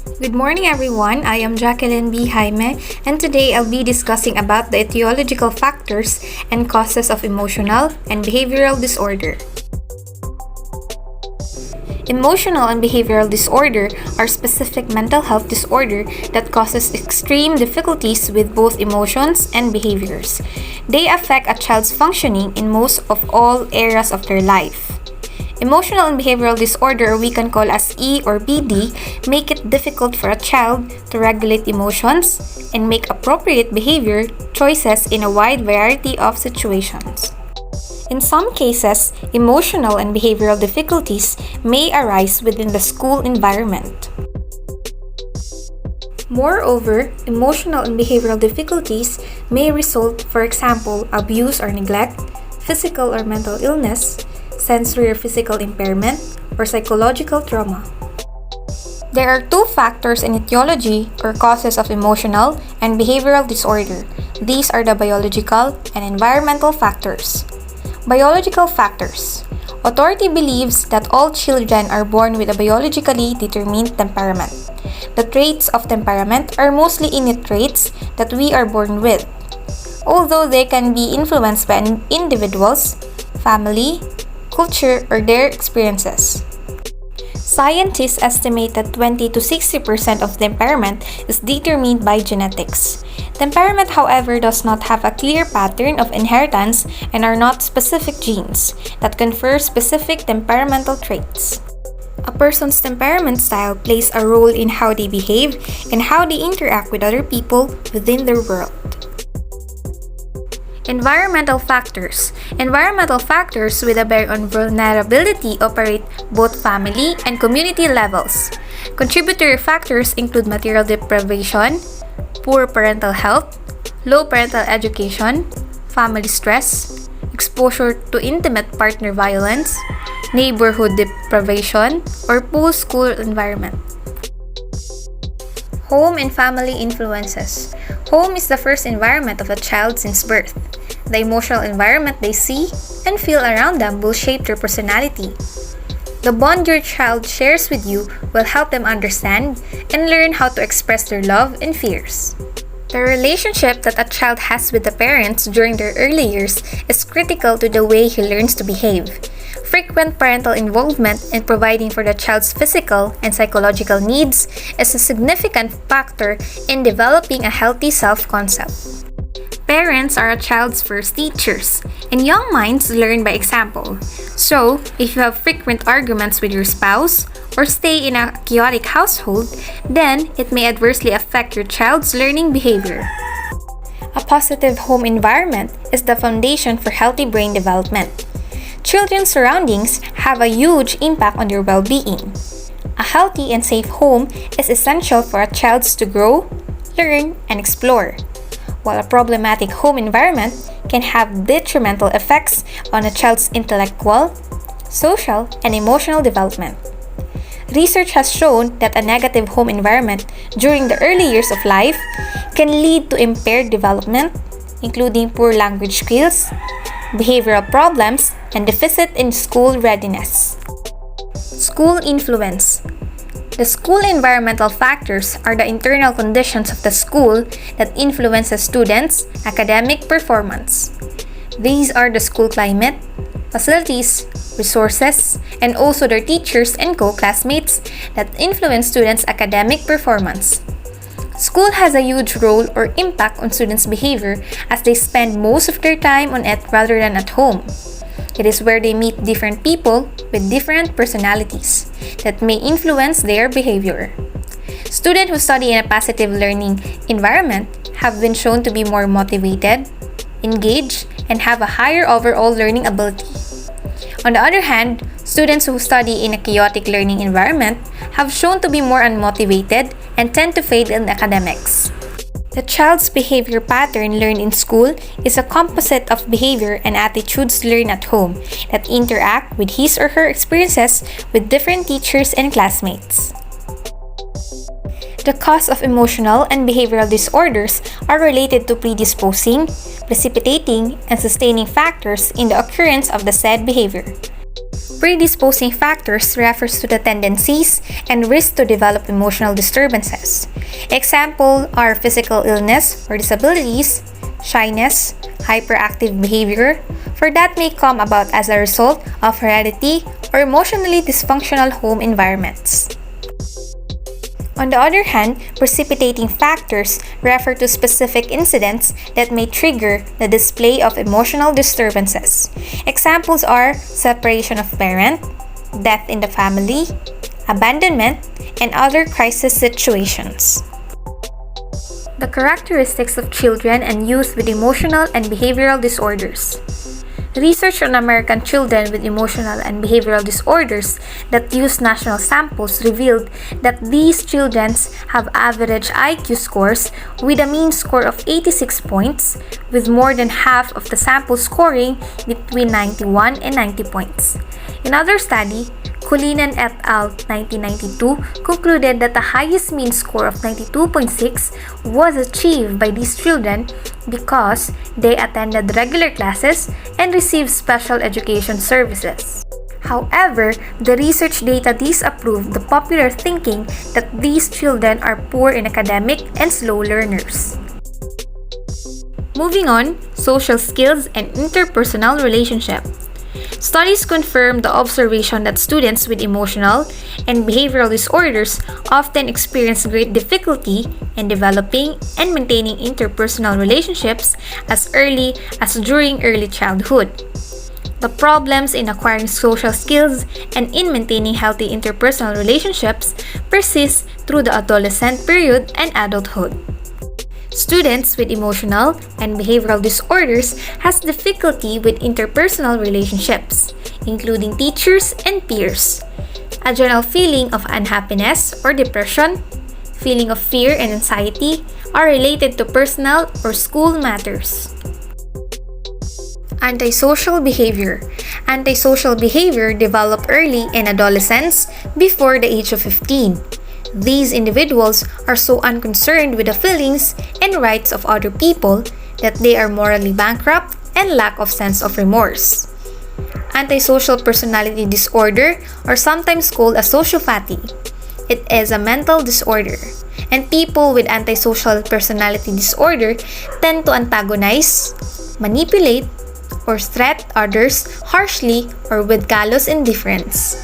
Good morning everyone, I am Jacqueline B. Jaime and today I'll be discussing about the etiological factors and causes of emotional and behavioral disorder. Emotional and behavioral disorder are specific mental health disorder that causes extreme difficulties with both emotions and behaviors. They affect a child's functioning in most of all areas of their life. Emotional and behavioral disorder, we can call as E or BD, make it difficult for a child to regulate emotions and make appropriate behavior choices in a wide variety of situations. In some cases, emotional and behavioral difficulties may arise within the school environment. Moreover, emotional and behavioral difficulties may result, for example, abuse or neglect, physical or mental illness, sensory or physical impairment, or psychological trauma. There are two factors in etiology or causes of emotional and behavioral disorder. These are the biological and environmental factors. Biological factors. Authority believes that all children are born with a biologically determined temperament. The traits of temperament are mostly innate traits that we are born with, although they can be influenced by individuals, family, culture, or their experiences. Scientists estimate that 20 to 60% of temperament is determined by genetics. Temperament, however, does not have a clear pattern of inheritance and are not specific genes that confer specific temperamental traits. A person's temperament style plays a role in how they behave and how they interact with other people within their world. Environmental factors. Environmental factors with a bearing on vulnerability operate both family and community levels. Contributory factors include material deprivation, poor parental health, low parental education, family stress, exposure to intimate partner violence, neighborhood deprivation, or post-school environment. Home and family influences. Home is the first environment of a child since birth. The emotional environment they see and feel around them will shape their personality. The bond your child shares with you will help them understand and learn how to express their love and fears. The relationship that a child has with the parents during their early years is critical to the way he learns to behave. Frequent parental involvement in providing for the child's physical and psychological needs is a significant factor in developing a healthy self-concept. Parents are a child's first teachers, and young minds learn by example. So, if you have frequent arguments with your spouse or stay in a chaotic household, then it may adversely affect your child's learning behavior. A positive home environment is the foundation for healthy brain development. Children's surroundings have a huge impact on their well-being. A healthy and safe home is essential for a child to grow, learn, and explore, while a problematic home environment can have detrimental effects on a child's intellectual, social, and emotional development. Research has shown that a negative home environment during the early years of life can lead to impaired development, including poor language skills, behavioral problems, and deficit in school readiness. School influence. The school environmental factors are the internal conditions of the school that influences students' academic performance. These are the school climate, facilities, resources, and also their teachers and co-classmates that influence students' academic performance. School has a huge role or impact on students' behavior as they spend most of their time on it rather than at home. It is where they meet different people with different personalities that may influence their behavior. Students who study in a positive learning environment have been shown to be more motivated, engaged, and have a higher overall learning ability. On the other hand, students who study in a chaotic learning environment have shown to be more unmotivated and tend to fail in academics. The child's behavior pattern learned in school is a composite of behavior and attitudes learned at home that interact with his or her experiences with different teachers and classmates. The cause of emotional and behavioral disorders are related to predisposing, precipitating, and sustaining factors in the occurrence of the said behavior. Predisposing factors refers to the tendencies and risk to develop emotional disturbances. Example are physical illness or disabilities, shyness, hyperactive behavior, for that may come about as a result of heredity or emotionally dysfunctional home environments. On the other hand, precipitating factors refer to specific incidents that may trigger the display of emotional disturbances. Examples are separation of parent, death in the family, abandonment, and other crisis situations. The characteristics of children and youth with emotional and behavioral disorders. Research on American children with emotional and behavioral disorders that used national samples revealed that these children have average IQ scores with a mean score of 86 points, with more than half of the sample scoring between 91 and 90 points. In another study, Cullinan et al. 1992 concluded that the highest mean score of 92.6 was achieved by these children because they attended regular classes and received special education services. However, the research data disapproved the popular thinking that these children are poor in academic and slow learners. Moving on, social skills and interpersonal relationship. Studies confirm the observation that students with emotional and behavioral disorders often experience great difficulty in developing and maintaining interpersonal relationships as early as during early childhood. The problems in acquiring social skills and in maintaining healthy interpersonal relationships persist through the adolescent period and adulthood. Students with emotional and behavioral disorders has difficulty with interpersonal relationships, including teachers and peers. A general feeling of unhappiness or depression, feeling of fear and anxiety are related to personal or school matters. Antisocial behavior. Antisocial behavior develop early in adolescence before the age of 15. These individuals are so unconcerned with the feelings and rights of other people that they are morally bankrupt and lack of sense of remorse. Antisocial personality disorder, or sometimes called a sociopathy. It is a mental disorder, and people with antisocial personality disorder tend to antagonize, manipulate, or threat others harshly or with callous indifference.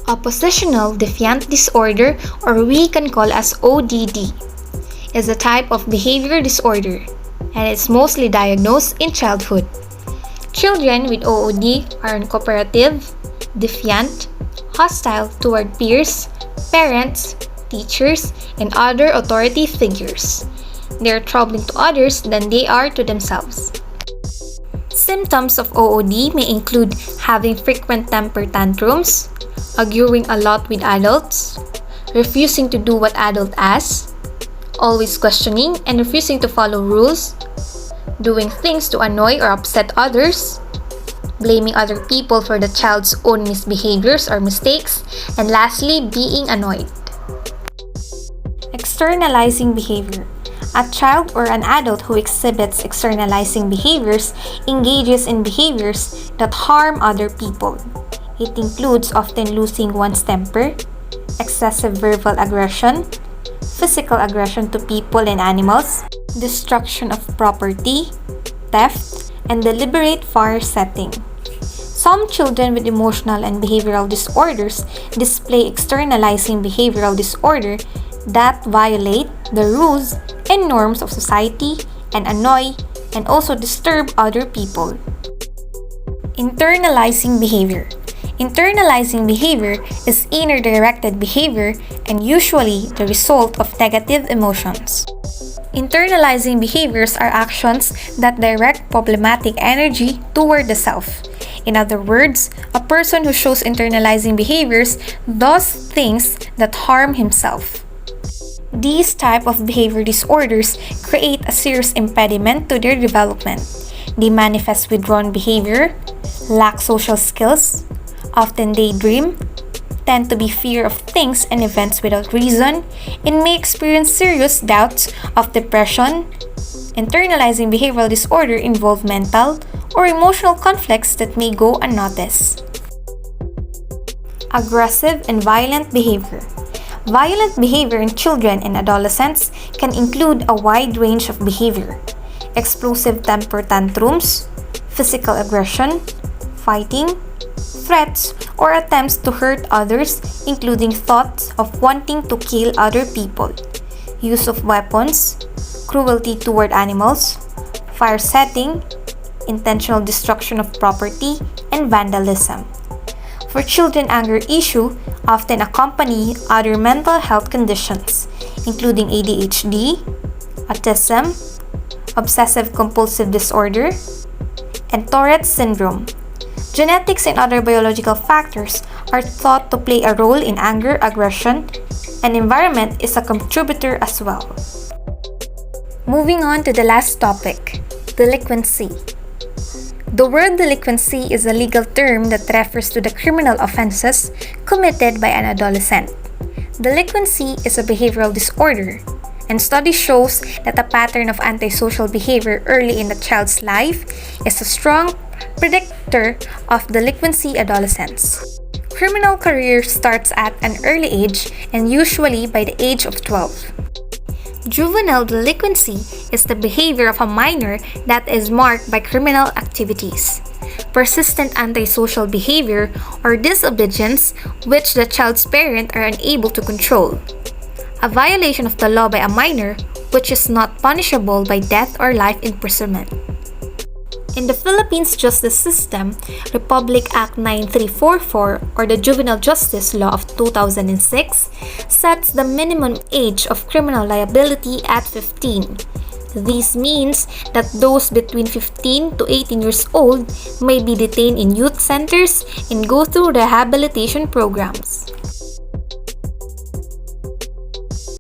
Oppositional defiant disorder, or we can call as ODD, is a type of behavior disorder, and it's mostly diagnosed in childhood. Children with OOD are uncooperative, defiant, hostile toward peers, parents, teachers, and other authority figures. They are troubling to others than they are to themselves. Symptoms of OOD may include having frequent temper tantrums, arguing a lot with adults, refusing to do what adult asks, always questioning and refusing to follow rules, doing things to annoy or upset others, blaming other people for the child's own misbehaviors or mistakes, and lastly, being annoyed. Externalizing behavior. A child or an adult who exhibits externalizing behaviors engages in behaviors that harm other people. It includes often losing one's temper, excessive verbal aggression, physical aggression to people and animals, destruction of property, theft, and deliberate fire setting. Some children with emotional and behavioral disorders display externalizing behavioral disorder that violate the rules and norms of society and annoy and also disturb other people. Internalizing behavior. Internalizing behavior is inner-directed behavior and usually the result of negative emotions. Internalizing behaviors are actions that direct problematic energy toward the self. In other words, a person who shows internalizing behaviors does things that harm himself. These type of behavior disorders create a serious impediment to their development. They manifest withdrawn behavior, lack social skills, often daydream, tend to be fear of things and events without reason, and may experience serious doubts of depression. Internalizing behavioral disorder involve mental or emotional conflicts that may go unnoticed. Aggressive and violent behavior. Violent behavior in children and adolescents can include a wide range of behavior: explosive temper tantrums, physical aggression, fighting, threats, or attempts to hurt others, including thoughts of wanting to kill other people, use of weapons, cruelty toward animals, fire setting, intentional destruction of property, and vandalism. For children, anger issues often accompany other mental health conditions, including ADHD, autism, obsessive-compulsive disorder, and Tourette's syndrome. Genetics and other biological factors are thought to play a role in anger, aggression, and environment is a contributor as well. Moving on to the last topic, delinquency. The word delinquency is a legal term that refers to the criminal offenses committed by an adolescent. Delinquency is a behavioral disorder, and study shows that a pattern of antisocial behavior early in the child's life is a strong predictor of delinquency adolescence. Criminal career starts at an early age and usually by the age of 12. Juvenile delinquency is the behavior of a minor that is marked by criminal activities, persistent antisocial behavior, or disobedience which the child's parents are unable to control. A violation of the law by a minor which is not punishable by death or life imprisonment. In the Philippines justice system, Republic Act 9344 or the Juvenile Justice Law of 2006 sets the minimum age of criminal liability at 15. This means that those between 15 to 18 years old may be detained in youth centers and go through rehabilitation programs.